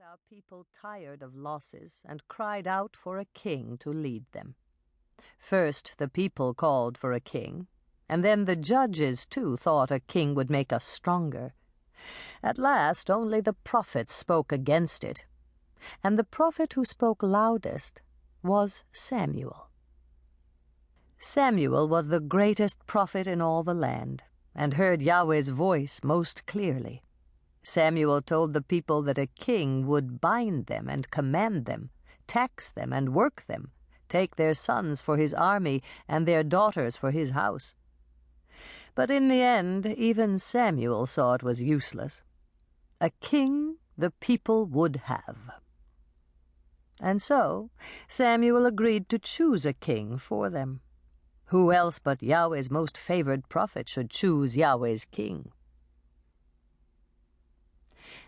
our people tired of losses and cried out for a king to lead them. First the people called for a king, and then the judges too thought a king would make us stronger. At last only the prophets spoke against it, and the prophet who spoke loudest was Samuel. Samuel was the greatest prophet in all the land, and heard Yahweh's voice most clearly. Samuel told the people that a king would bind them and command them, tax them and work them, take their sons for his army and their daughters for his house. But in the end, even Samuel saw it was useless. A king the people would have. And so Samuel agreed to choose a king for them. Who else but Yahweh's most favored prophet should choose Yahweh's king?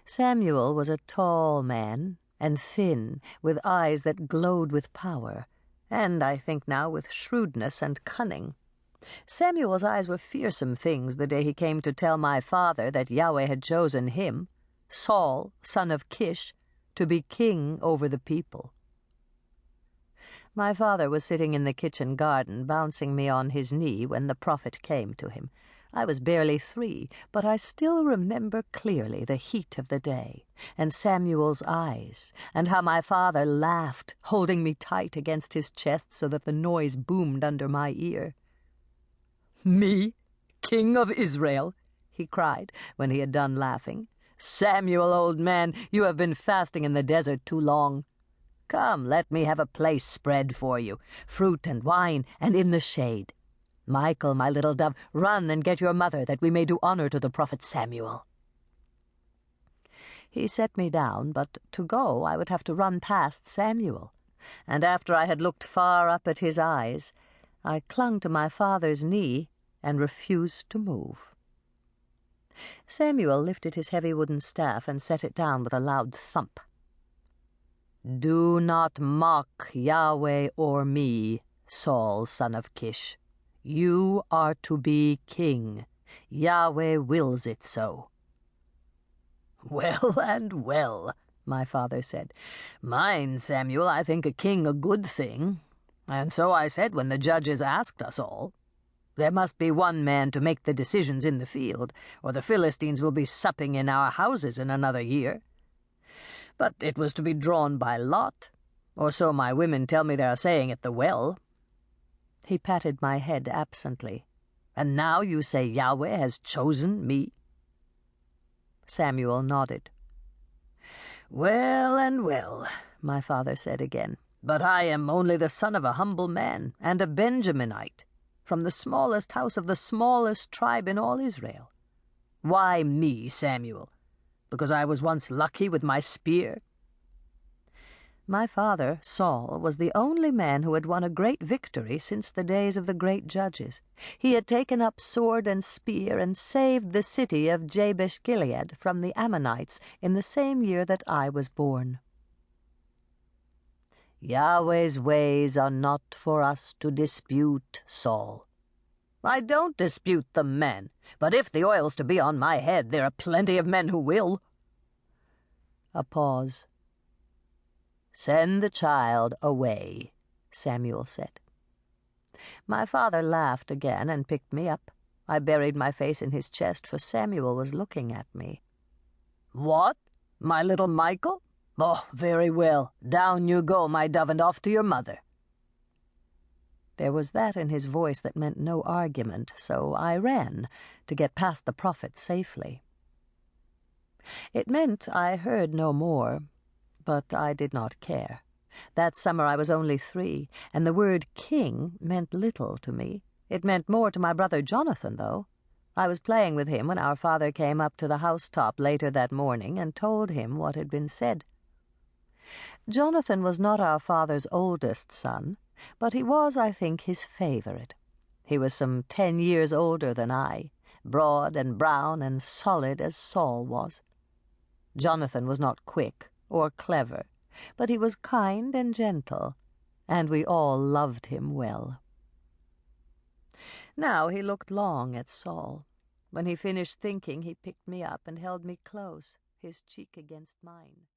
Samuel was a tall man, and thin, with eyes that glowed with power, and, I think now, with shrewdness and cunning. Samuel's eyes were fearsome things the day he came to tell my father that Yahweh had chosen him, Saul, son of Kish, to be king over the people. My father was sitting in the kitchen garden, bouncing me on his knee when the prophet came to him. I was barely 3, but I still remember clearly the heat of the day, and Samuel's eyes, and how my father laughed, holding me tight against his chest so that the noise boomed under my ear. "Me, king of Israel?" he cried when he had done laughing. "Samuel, old man, you have been fasting in the desert too long. Come, let me have a place spread for you, fruit and wine, and in the shade. Michal, my little dove, run and get your mother, that we may do honor to the prophet Samuel." He set me down, but to go I would have to run past Samuel, and after I had looked far up at his eyes, I clung to my father's knee and refused to move. Samuel lifted his heavy wooden staff and set it down with a loud thump. "Do not mock Yahweh or me, Saul, son of Kish. You are to be king. Yahweh wills it so." "Well and well," my father said. "Mind, Samuel, I think a king a good thing. And so I said when the judges asked us all. There must be one man to make the decisions in the field, or the Philistines will be supping in our houses in another year. But it was to be drawn by lot, or so my women tell me they are saying at the well." He patted my head absently. "And now you say Yahweh has chosen me?" Samuel nodded. "Well and well," my father said again. "But I am only the son of a humble man, and a Benjaminite, from the smallest house of the smallest tribe in all Israel. Why me, Samuel? Because I was once lucky with my spear?" My father, Saul, was the only man who had won a great victory since the days of the great judges. He had taken up sword and spear and saved the city of Jabesh-Gilead from the Ammonites in the same year that I was born. "Yahweh's ways are not for us to dispute, Saul." "I don't dispute them, man, but if the oil's to be on my head, there are plenty of men who will." A pause. "Send the child away," Samuel said. My father laughed again and picked me up. I buried my face in his chest, for Samuel was looking at me. "What? My little Michal? Oh, very well. Down you go, my dove, and off to your mother." There was that in his voice that meant no argument, so I ran to get past the prophet safely. It meant I heard no more, but I did not care. That summer I was only 3, and the word king meant little to me. It meant more to my brother Jonathan, though. I was playing with him when our father came up to the housetop later that morning and told him what had been said. Jonathan was not our father's oldest son, but he was, I think, his favorite. He was some 10 years older than I, broad and brown and solid as Saul was. Jonathan was not quick or clever, but he was kind and gentle, and we all loved him well. Now he looked long at Saul. When he finished thinking, he picked me up and held me close, his cheek against mine.